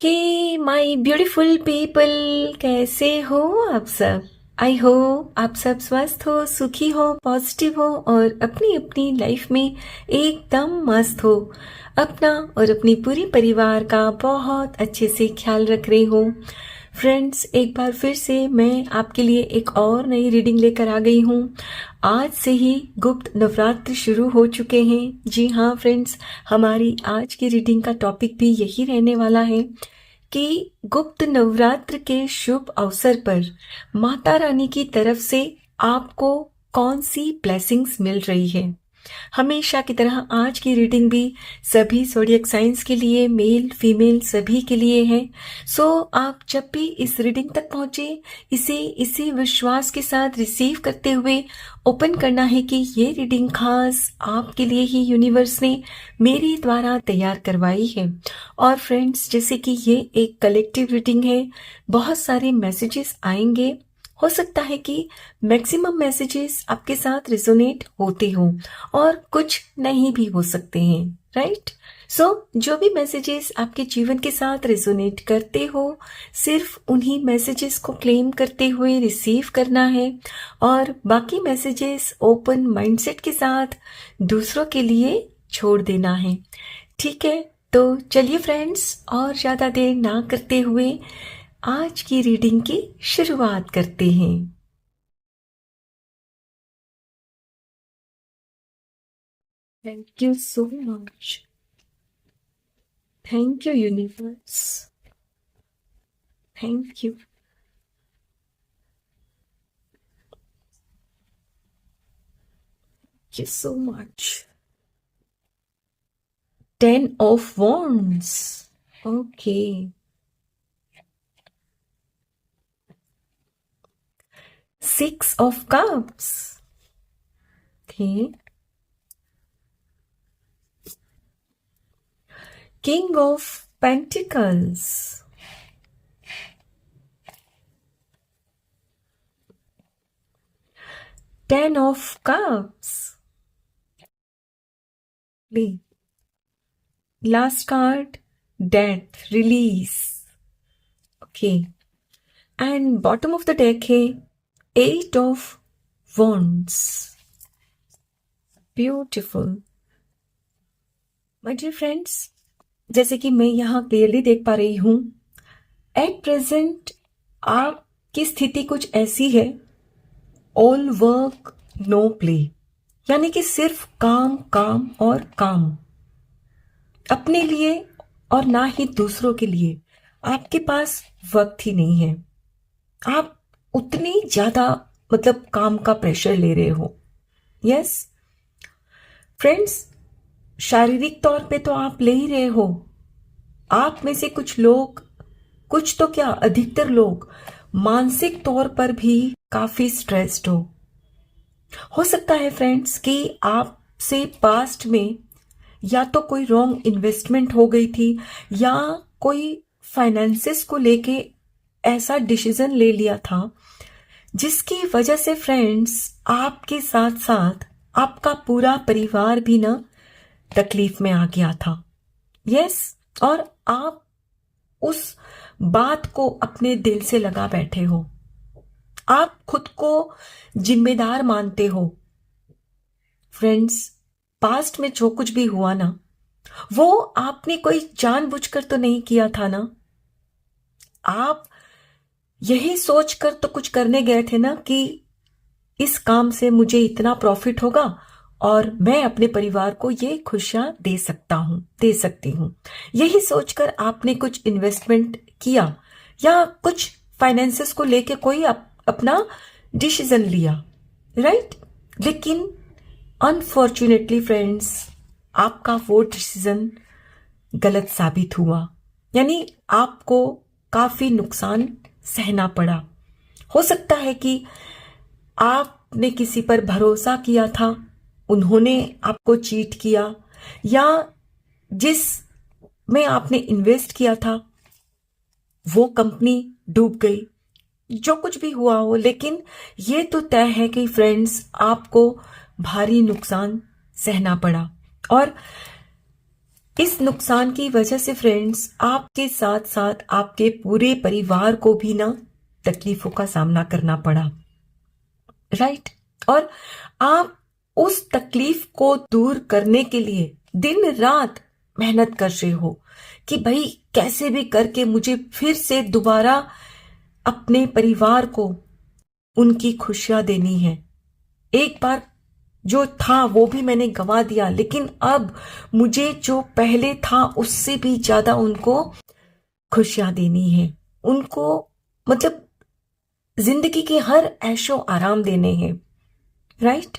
Hey my beautiful people, कैसे हो आप सब। आई होप आप सब स्वस्थ हो, सुखी हो, पॉजिटिव हो और अपनी अपनी लाइफ में एकदम मस्त हो। अपना और अपनी पूरी परिवार का बहुत अच्छे से ख्याल रख रहे हो। फ्रेंड्स, एक बार फिर से मैं आपके लिए एक और नई रीडिंग लेकर आ गई हूँ। आज से ही गुप्त नवरात्र शुरू हो चुके हैं। जी हाँ फ्रेंड्स, हमारी आज की रीडिंग का टॉपिक भी यही रहने वाला है कि गुप्त नवरात्र के शुभ अवसर पर माता रानी की तरफ से आपको कौन सी ब्लेसिंग्स मिल रही है। हमेशा की तरह आज की रीडिंग भी सभी ज़ोडिएक साइंस के लिए, मेल फीमेल सभी के लिए है। सो आप जब भी इस रीडिंग तक पहुंचे, इसे इसी विश्वास के साथ रिसीव करते हुए ओपन करना है कि ये रीडिंग खास आपके लिए ही यूनिवर्स ने मेरे द्वारा तैयार करवाई है। और फ्रेंड्स, जैसे कि ये एक कलेक्टिव रीडिंग है, बहुत सारे मैसेजेस आएंगे। हो सकता है कि मैक्सिमम मैसेजेस आपके साथ रिजोनेट होते हो और कुछ नहीं भी हो सकते हैं, राइट। सो जो भी मैसेजेस आपके जीवन के साथ रिजोनेट करते हो, सिर्फ उन्हीं मैसेजेस को क्लेम करते हुए रिसीव करना है और बाकी मैसेजेस ओपन माइंडसेट के साथ दूसरों के लिए छोड़ देना है। ठीक है, तो चलिए फ्रेंड्स, और ज़्यादा देर ना करते हुए आज की रीडिंग की शुरुआत करते हैं। Thank you so much. Thank you universe. Thank you. Thank you so much. 10 of Wands. Okay. 6 of Cups. Okay. King of Pentacles. Ten of Cups. Last card, Death, Release. Okay. And bottom of the deck है 8 of Wands. Beautiful. My dear friends, जैसे कि मैं यहाँ clearly देख पा रही हूँ, at present आपकी स्थिति कुछ ऐसी है, ऑल वर्क नो प्ले, यानी कि सिर्फ काम काम और काम, अपने लिए और ना ही दूसरों के लिए आपके पास वक्त ही नहीं है। आप उतनी ज्यादा मतलब काम का प्रेशर ले रहे हो। यस फ्रेंड्स, शारीरिक तौर पे तो आप ले ही रहे हो। आप में से कुछ लोग, कुछ तो क्या अधिकतर लोग, मानसिक तौर पर भी काफी स्ट्रेस्ड हो सकता है फ्रेंड्स कि आपसे पास्ट में या तो कोई रॉन्ग इन्वेस्टमेंट हो गई थी या कोई फाइनेंसेस को लेके ऐसा डिसीजन ले लिया था जिसकी वजह से फ्रेंड्स आपके साथ साथ आपका पूरा परिवार भी ना तकलीफ में आ गया था। यस, और आप उस बात को अपने दिल से लगा बैठे हो। आप खुद को जिम्मेदार मानते हो। फ्रेंड्स, पास्ट में जो कुछ भी हुआ ना, वो आपने कोई जानबूझकर तो नहीं किया था ना। आप यही सोचकर तो कुछ करने गए थे ना कि इस काम से मुझे इतना प्रॉफिट होगा और मैं अपने परिवार को ये खुशियां दे सकती हूँ। यही सोचकर आपने कुछ इन्वेस्टमेंट किया या कुछ फाइनेंसेस को लेके कोई अपना डिसीजन लिया, राइट। लेकिन अनफॉर्चुनेटली फ्रेंड्स, आपका वो डिसीजन गलत साबित हुआ, यानी आपको काफी नुकसान सहना पड़ा। हो सकता है कि आपने किसी पर भरोसा किया था, उन्होंने आपको चीट किया, या जिस में आपने इन्वेस्ट किया था वो कंपनी डूब गई। जो कुछ भी हुआ हो, लेकिन ये तो तय है कि फ्रेंड्स आपको भारी नुकसान सहना पड़ा। और इस नुकसान की वजह से फ्रेंड्स आपके साथ साथ आपके पूरे परिवार को भी ना तकलीफों का सामना करना पड़ा, राइट। और आप उस तकलीफ को दूर करने के लिए दिन रात मेहनत कर रहे हो कि भाई कैसे भी करके मुझे फिर से दोबारा अपने परिवार को उनकी खुशियां देनी है। एक बार जो था वो भी मैंने गंवा दिया, लेकिन अब मुझे जो पहले था उससे भी ज्यादा उनको खुशियां देनी है, उनको मतलब जिंदगी के हर ऐशो आराम देने हैं, राइट।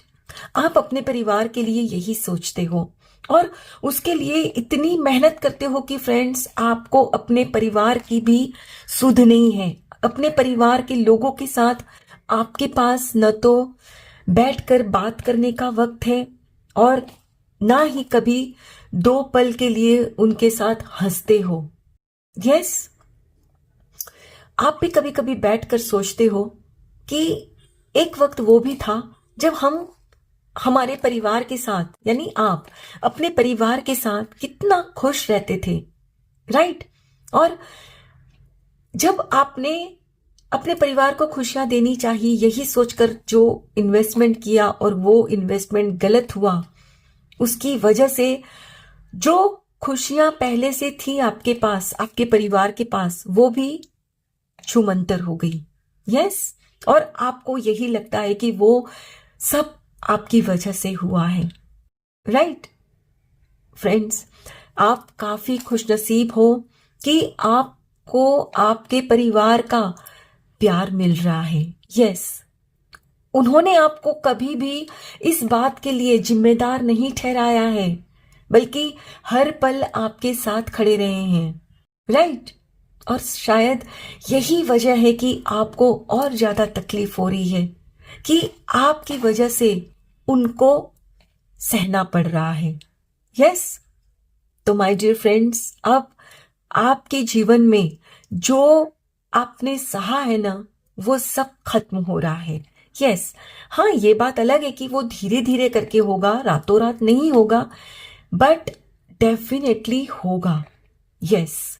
आप अपने परिवार के लिए यही सोचते हो और उसके लिए इतनी मेहनत करते हो कि फ्रेंड्स आपको अपने परिवार की भी सुध नहीं है। अपने परिवार के लोगों के साथ आपके पास न तो बैठकर बात करने का वक्त है और ना ही कभी 2 पल के लिए उनके साथ हंसते हो। यस, आप भी कभी कभी बैठकर सोचते हो कि एक वक्त वो भी था जब हम हमारे परिवार के साथ यानी आप अपने परिवार के साथ कितना खुश रहते थे, राइट। और जब आपने अपने परिवार को खुशियां देनी चाहिए यही सोचकर जो इन्वेस्टमेंट किया और वो इन्वेस्टमेंट गलत हुआ, उसकी वजह से जो खुशियां पहले से थी आपके पास, आपके परिवार के पास, वो भी छूमंतर हो गई। यस, और आपको यही लगता है कि वो सब आपकी वजह से हुआ है, राइट। फ्रेंड्स, आप काफी खुशनसीब हो कि आपको आपके परिवार का प्यार मिल रहा है। यस, उन्होंने आपको कभी भी इस बात के लिए जिम्मेदार नहीं ठहराया है, बल्कि हर पल आपके साथ खड़े रहे हैं, राइट। और शायद यही वजह है कि आपको और ज्यादा तकलीफ हो रही है कि आपकी वजह से उनको सहना पड़ रहा है। यस, तो माय डियर फ्रेंड्स, अब आपके जीवन में जो आपने सहा है ना वो सब खत्म हो रहा है। यस, हाँ, ये बात अलग है कि वो धीरे धीरे करके होगा, रातों रात नहीं होगा, बट डेफिनेटली होगा। यस,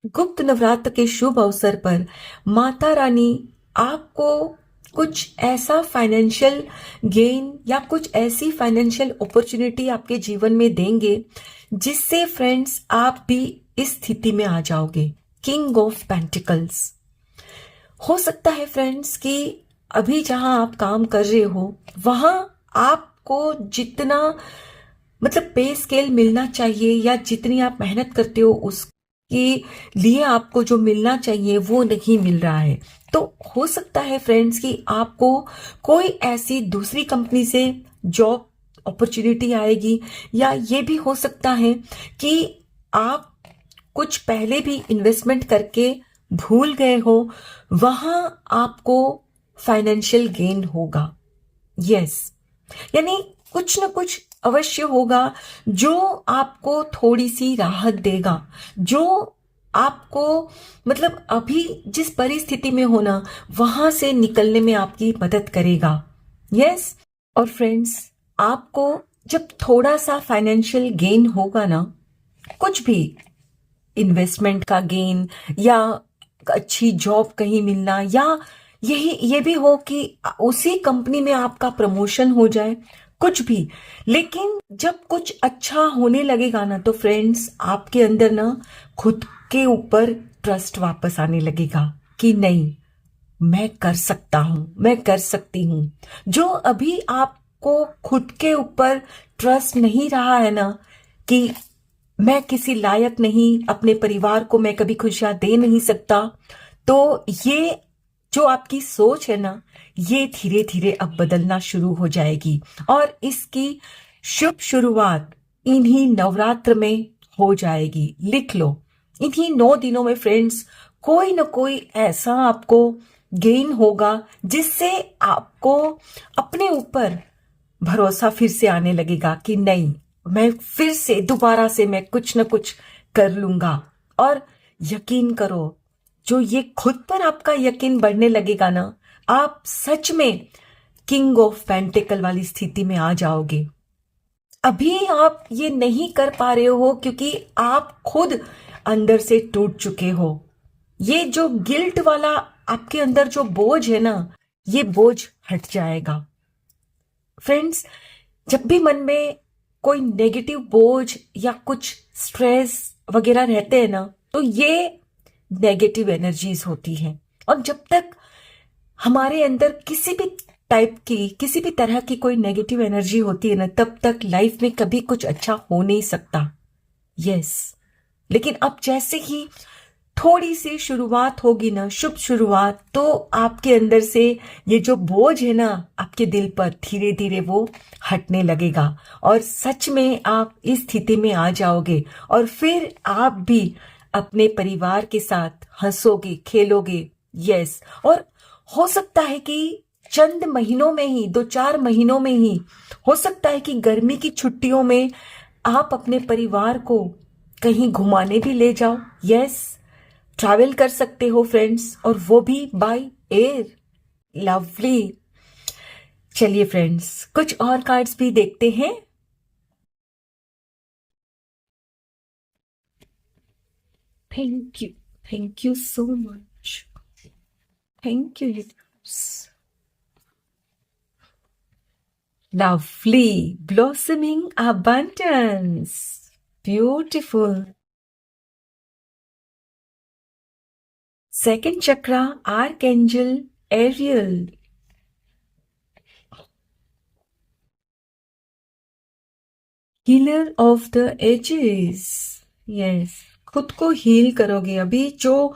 गुप्त नवरात्र के शुभ अवसर पर माता रानी आपको कुछ ऐसा फाइनेंशियल गेन या कुछ ऐसी फाइनेंशियल अपॉर्चुनिटी आपके जीवन में देंगे जिससे फ्रेंड्स आप भी इस स्थिति में आ जाओगे, किंग ऑफ पेंटिकल्स। हो सकता है फ्रेंड्स कि अभी जहां आप काम कर रहे हो वहां आपको जितना मतलब पे स्केल मिलना चाहिए या जितनी आप मेहनत करते हो उसके लिए आपको जो मिलना चाहिए वो नहीं मिल रहा है। तो हो सकता है फ्रेंड्स कि आपको कोई ऐसी दूसरी कंपनी से जॉब अपॉर्चुनिटी आएगी, या ये भी हो सकता है कि आप कुछ पहले भी इन्वेस्टमेंट करके भूल गए हो, वहां आपको फाइनेंशियल गेन होगा। यस, यानी कुछ ना कुछ अवश्य होगा जो आपको थोड़ी सी राहत देगा, जो आपको मतलब अभी जिस परिस्थिति में हो ना वहां से निकलने में आपकी मदद करेगा। यस, और फ्रेंड्स, आपको जब थोड़ा सा फाइनेंशियल गेन होगा ना, कुछ भी इन्वेस्टमेंट का गेन या अच्छी जॉब कहीं मिलना, या ये भी हो कि उसी कंपनी में आपका प्रमोशन हो जाए, कुछ भी, लेकिन जब कुछ अच्छा होने लगेगा ना तो फ्रेंड्स आपके अंदर ना खुद के ऊपर ट्रस्ट वापस आने लगेगा कि नहीं, मैं कर सकता हूं, मैं कर सकती हूं। जो अभी आपको खुद के ऊपर ट्रस्ट नहीं रहा है ना कि मैं किसी लायक नहीं, अपने परिवार को मैं कभी खुशियां दे नहीं सकता, तो ये जो आपकी सोच है ना ये धीरे धीरे अब बदलना शुरू हो जाएगी और इसकी शुभ शुरुआत इन्हीं नवरात्र में हो जाएगी। लिख लो, इन्हीं 9 दिनों में फ्रेंड्स कोई ना कोई ऐसा आपको गेन होगा जिससे आपको अपने ऊपर भरोसा फिर से आने लगेगा कि नहीं, मैं फिर से दोबारा से मैं कुछ ना कुछ कर लूंगा। और यकीन करो, जो ये खुद पर आपका यकीन बढ़ने लगेगा ना, आप सच में किंग ऑफ पेंटिकल वाली स्थिति में आ जाओगे। अभी आप ये नहीं कर पा रहे हो क्योंकि आप खुद अंदर से टूट चुके हो। ये जो गिल्ट वाला आपके अंदर जो बोझ है ना, ये बोझ हट जाएगा। फ्रेंड्स, जब भी मन में कोई नेगेटिव बोझ या कुछ स्ट्रेस वगैरह रहते हैं ना, तो ये नेगेटिव एनर्जीज होती हैं। और जब तक हमारे अंदर किसी भी टाइप की, किसी भी तरह की कोई नेगेटिव एनर्जी होती है ना, तब तक लाइफ में कभी कुछ अच्छा हो नहीं सकता। यस, लेकिन अब जैसे ही थोड़ी सी शुरुआत होगी ना, शुभ शुरुआत, तो आपके अंदर से ये जो बोझ है ना आपके दिल पर, धीरे धीरे वो हटने लगेगा और सच में आप इस स्थिति में आ जाओगे। और फिर आप भी अपने परिवार के साथ हंसोगे, खेलोगे। यस, और हो सकता है कि चंद महीनों में ही, 2-4 महीनों में ही, हो सकता है कि गर्मी की छुट्टियों में आप अपने परिवार को कहीं घुमाने भी ले जाओ। यस, ट्रैवल कर सकते हो फ्रेंड्स, और वो भी बाय एयर। लवली। चलिए फ्रेंड्स, कुछ और कार्ड्स भी देखते हैं। Thank you so much, thank you universe. Lovely, blossoming abundance, beautiful. Second chakra, archangel Ariel. Healer of the ages. Yes, खुद को हील करोगे। अभी जो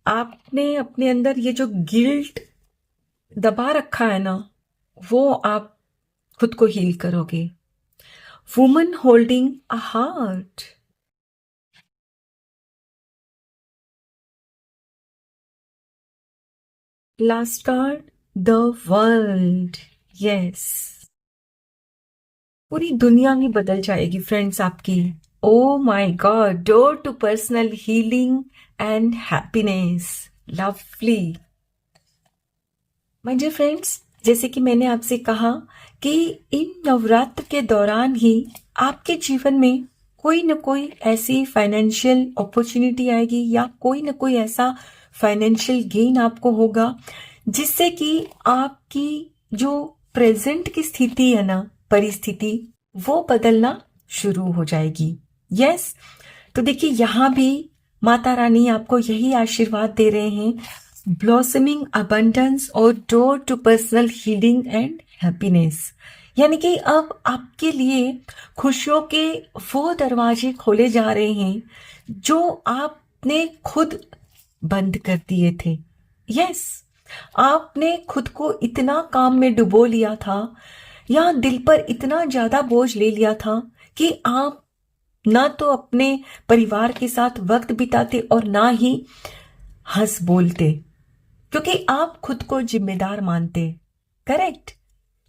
आपने अपने अंदर ये जो गिल्ट दबा रखा है ना, वो आप खुद को हील करोगे। Woman holding a heart. Last card, the world. Yes, पूरी दुनिया ही बदल जाएगी फ्रेंड्स आपकी। Oh my God, door to personal healing and happiness. Lovely. My dear friends, जैसे कि मैंने आपसे कहा कि इन नवरात्र के दौरान ही आपके जीवन में कोई न कोई ऐसी फाइनेंशियल अपॉर्चुनिटी आएगी या कोई न कोई ऐसा फाइनेंशियल गेन आपको होगा जिससे कि आपकी जो प्रेजेंट की स्थिति है ना, परिस्थिति, वो बदलना शुरू हो जाएगी। यस, तो देखिए यहां भी माता रानी आपको यही आशीर्वाद दे रहे हैं, ब्लॉसमिंग अबंडेंस और door to personal healing and happiness. यानी कि अब आपके लिए खुशियों के वो दरवाजे खोले जा रहे हैं जो आपने खुद बंद कर दिए थे। यस, आपने खुद को इतना काम में डुबो लिया था या दिल पर इतना ज्यादा बोझ ले लिया था कि आप ना तो अपने परिवार के साथ वक्त बिताते और ना ही हंस बोलते, क्योंकि आप खुद को जिम्मेदार मानते। करेक्ट।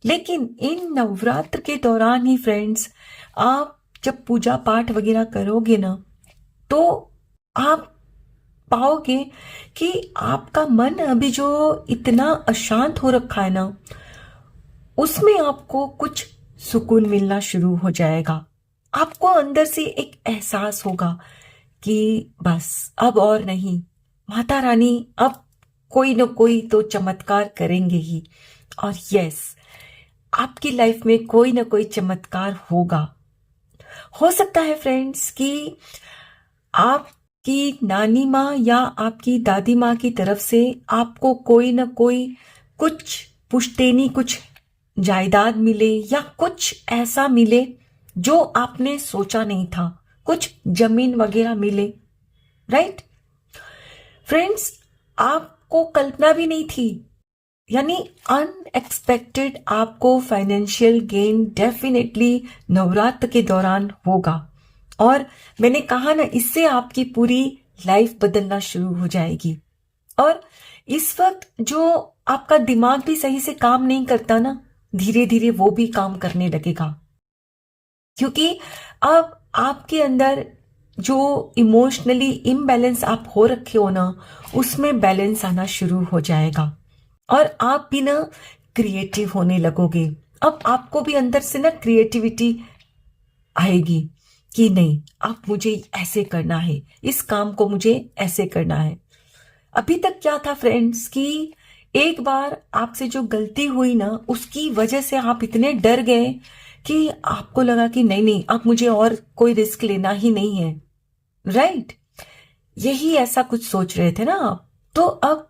लेकिन इन नवरात्र के दौरान ही फ्रेंड्स, आप जब पूजा पाठ वगैरह करोगे ना, तो आप पाओगे कि आपका मन अभी जो इतना अशांत हो रखा है ना, उसमें आपको कुछ सुकून मिलना शुरू हो जाएगा। आपको अंदर से एक एहसास होगा कि बस अब और नहीं, माता रानी अब कोई न कोई तो चमत्कार करेंगे ही। और यस, आपकी लाइफ में कोई ना कोई चमत्कार होगा। हो सकता है फ्रेंड्स कि आपकी नानी माँ या आपकी दादी माँ की तरफ से आपको कोई ना कोई कुछ पुश्तैनी, कुछ जायदाद मिले या कुछ ऐसा मिले जो आपने सोचा नहीं था, कुछ जमीन वगैरह मिले। राइट फ्रेंड्स, आपको कल्पना भी नहीं थी, यानी अनएक्सपेक्टेड आपको फाइनेंशियल गेन डेफिनेटली नवरात्र के दौरान होगा। और मैंने कहा ना, इससे आपकी पूरी लाइफ बदलना शुरू हो जाएगी। और इस वक्त जो आपका दिमाग भी सही से काम नहीं करता ना, धीरे धीरे वो भी काम करने लगेगा, क्योंकि अब आपके अंदर जो इमोशनली इम्बैलेंस आप हो रखे हो ना, उसमें बैलेंस आना शुरू हो जाएगा और आप भी ना क्रिएटिव होने लगोगे। अब आपको भी अंदर से ना क्रिएटिविटी आएगी कि नहीं, अब मुझे ऐसे करना है, इस काम को मुझे ऐसे करना है। अभी तक क्या था फ्रेंड्स कि एक बार आपसे जो गलती हुई ना, उसकी वजह से आप इतने डर गए कि आपको लगा कि नहीं नहीं, अब मुझे और कोई रिस्क लेना ही नहीं है, राइट? यही ऐसा कुछ सोच रहे थे ना आप। तो अब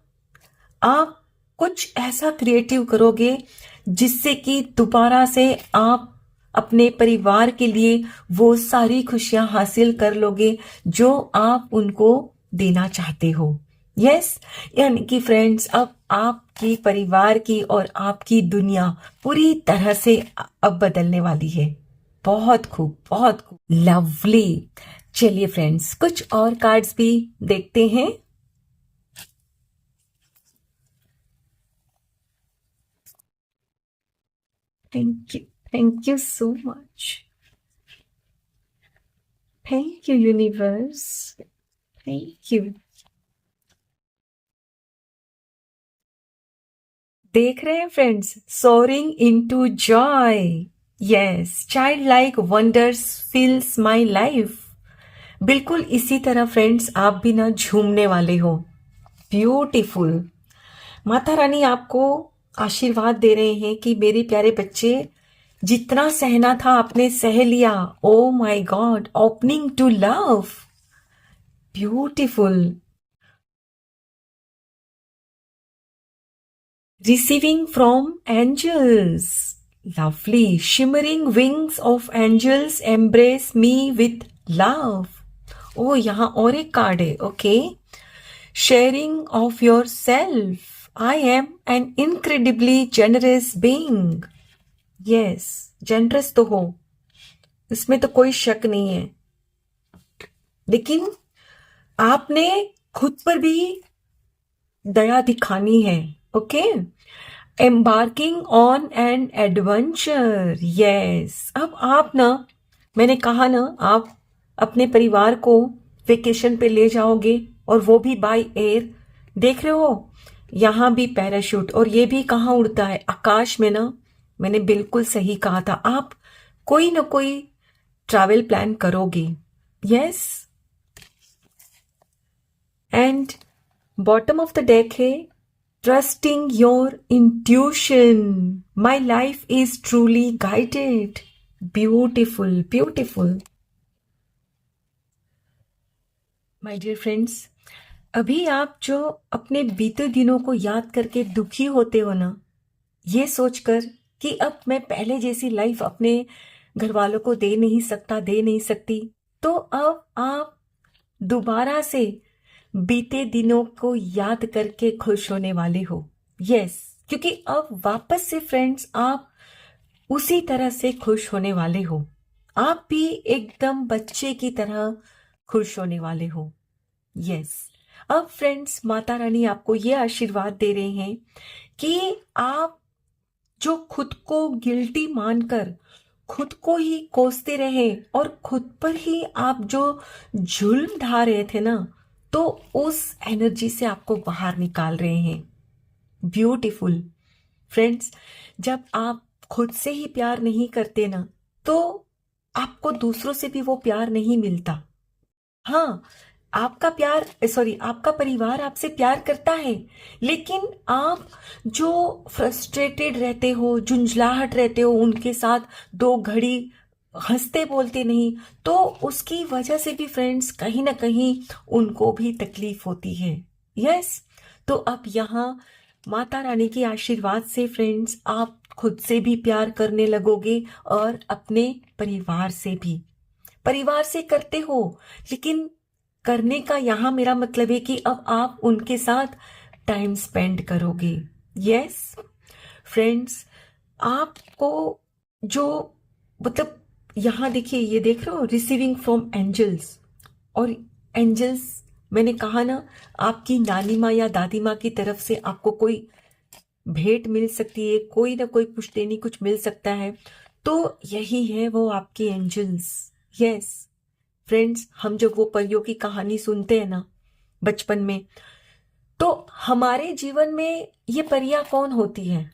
आप कुछ ऐसा क्रिएटिव करोगे जिससे कि दोबारा से आप अपने परिवार के लिए वो सारी खुशियां हासिल कर लोगे जो आप उनको देना चाहते हो। यस, यानी कि फ्रेंड्स, अब आपकी परिवार की और आपकी दुनिया पूरी तरह से अब बदलने वाली है। बहुत खूब, बहुत खूब, लवली। चलिए फ्रेंड्स, कुछ और कार्ड्स भी देखते हैं। Thank you, thank you so much. Thank you universe, thank you. देख रहे हैं friends, soaring into joy. Yes, child like wonders fills my life. बिल्कुल इसी तरह फ्रेंड्स, आप भी ना झूमने वाले हो। ब्यूटीफुल। माता रानी आपको आशीर्वाद दे रहे हैं कि मेरे प्यारे बच्चे, जितना सहना था आपने सह लिया। Oh my God, opening to love. Beautiful. Receiving from angels. Lovely. Shimmering wings of angels embrace me with love. ओ, यहाँ और एक कार्ड है। Okay. Sharing of yourself. I am an incredibly generous being. Yes, generous तो हो, इसमें तो कोई शक नहीं है, लेकिन आपने खुद पर भी दया दिखानी है। Okay. Embarking on an adventure. Yes, अब आप ना, मैंने कहा ना, आप अपने परिवार को वेकेशन पे ले जाओगे और वो भी बाय एयर। देख रहे हो, यहां भी पैराशूट, और ये भी कहाँ उड़ता है, आकाश में ना। मैंने बिल्कुल सही कहा था, आप कोई ना कोई ट्रैवल प्लान करोगे। Yes. And bottom of the deck है, trusting your intuition. My life is truly guided. Beautiful, beautiful. My dear friends, अभी आप जो अपने बीते दिनों को याद करके दुखी होते हो ना, ये सोचकर कि अब मैं पहले जैसी लाइफ अपने घर वालों को दे नहीं सकता, दे नहीं सकती, तो अब आप दोबारा से बीते दिनों को याद करके खुश होने वाले हो। यस, क्योंकि अब वापस से फ्रेंड्स आप उसी तरह से खुश होने वाले हो। आप भी एकदम बच्चे की तरह खुश होने वाले हो। यस। अब फ्रेंड्स, माता रानी आपको ये आशीर्वाद दे रहे हैं कि आप जो खुद को गिल्टी मानकर खुद को ही कोसते रहे और खुद पर ही आप जो जुल्म ढा रहे थे ना, तो उस एनर्जी से आपको बाहर निकाल रहे हैं। ब्यूटीफुल। फ्रेंड्स, जब आप खुद से ही प्यार नहीं करते ना, तो आपको दूसरों से भी वो प्यार नहीं मिलता। हाँ, आपका परिवार आपसे प्यार करता है, लेकिन आप जो फ्रस्ट्रेटेड रहते हो, झुंझलाहट रहते हो उनके साथ, दो घड़ी हंसते बोलते नहीं, तो उसकी वजह से भी फ्रेंड्स कहीं ना कहीं उनको भी तकलीफ होती है। यस। तो अब यहाँ माता रानी के आशीर्वाद से फ्रेंड्स आप खुद से भी प्यार करने लगोगे और अपने परिवार से भी। परिवार से करते हो, लेकिन करने का यहाँ मेरा मतलब है कि अब आप उनके साथ टाइम स्पेंड करोगे। यस फ्रेंड्स, आपको जो मतलब यहाँ देखिए, ये देख रहे हो, रिसीविंग फ्रॉम एंजल्स। और एंजल्स, मैंने कहा ना, आपकी नानी माँ या दादी माँ की तरफ से आपको कोई भेंट मिल सकती है, कोई ना कोई पुश्तैनी कुछ मिल सकता है, तो यही है वो आपके एंजल्स। यस फ्रेंड्स, हम जब वो परियों की कहानी सुनते हैं ना बचपन में, तो हमारे जीवन में ये परियां कौन होती हैं?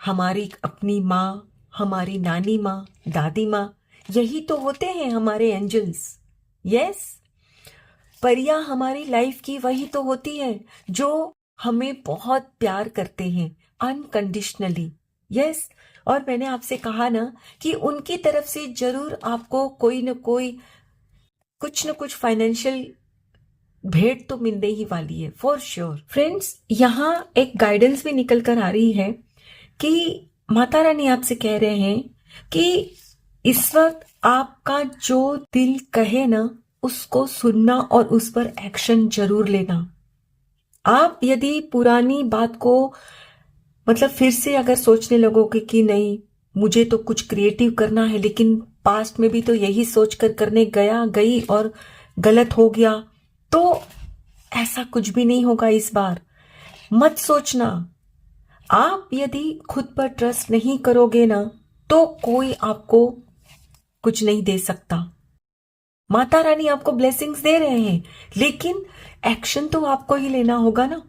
हमारी अपनी माँ, हमारी नानी माँ, दादी माँ, यही तो होते हैं हमारे एंजल्स। यस, परियां हमारी लाइफ की वही तो होती है जो हमें बहुत प्यार करते हैं अनकंडीशनली। यस, और मैंने आपसे कहा ना कि उनकी तरफ से जरूर आपको कोई न कोई कुछ न कुछ फाइनेंशियल भेंट तो मिलने ही वाली है फॉर श्योर। फ्रेंड्स, यहाँ एक गाइडेंस भी निकल कर आ रही है कि माता रानी आपसे कह रहे हैं कि इस वक्त आपका जो दिल कहे ना उसको सुनना और उस पर एक्शन जरूर लेना। आप यदि पुरानी बात को मतलब फिर से अगर सोचने लगोगे कि नहीं मुझे तो कुछ क्रिएटिव करना है, लेकिन पास्ट में भी तो यही सोच कर करने गई और गलत हो गया, तो ऐसा कुछ भी नहीं होगा इस बार। मत सोचना। आप यदि खुद पर ट्रस्ट नहीं करोगे ना तो कोई आपको कुछ नहीं दे सकता। माता रानी आपको ब्लेसिंग्स दे रहे हैं, लेकिन एक्शन तो आपको ही लेना होगा ना।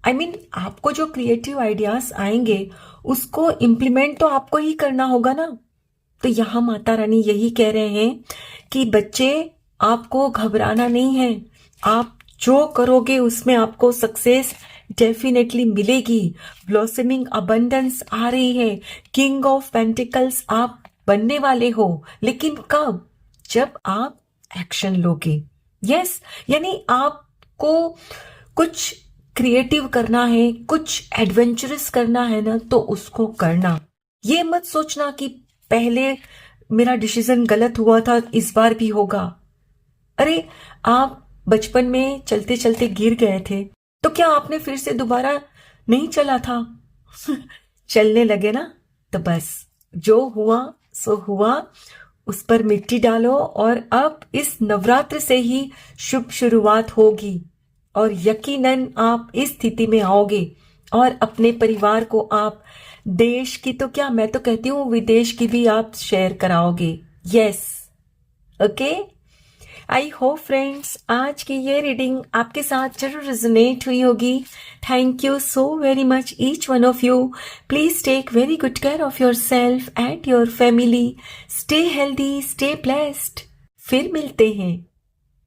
आई मीन आपको जो क्रिएटिव आइडियाज आएंगे उसको इम्प्लीमेंट तो आपको ही करना होगा ना। तो यहां माता रानी यही कह रहे हैं कि बच्चे आपको घबराना नहीं है, आप जो करोगे उसमें आपको सक्सेस डेफिनेटली मिलेगी। ब्लॉसमिंग अबंडेंस आ रही है, किंग ऑफ पेंटिकल्स आप बनने वाले हो, लेकिन कब? जब आप एक्शन लोगे। यस, यानी आपको कुछ क्रिएटिव करना है, कुछ एडवेंचरस करना है ना, तो उसको करना। ये मत सोचना कि पहले मेरा डिसीजन गलत हुआ था इस बार भी होगा। अरे आप बचपन में चलते चलते गिर गए थे तो क्या आपने फिर से दोबारा नहीं चला था? चलने लगे ना, तो बस जो हुआ सो हुआ, उस पर मिट्टी डालो और अब इस नवरात्र से ही शुभ शुरुआत होगी और यकीनन आप इस स्थिति में आओगे और अपने परिवार को आप देश की तो क्या, मैं तो कहती हूँ विदेश की भी आप शेयर कराओगे। Yes, okay. I hope friends आज की ये रीडिंग आपके साथ जरूर रेजोनेट हुई होगी। Thank you so very much each one of you. Please take very good care of yourself and your family. Stay healthy, stay blessed. फिर मिलते हैं।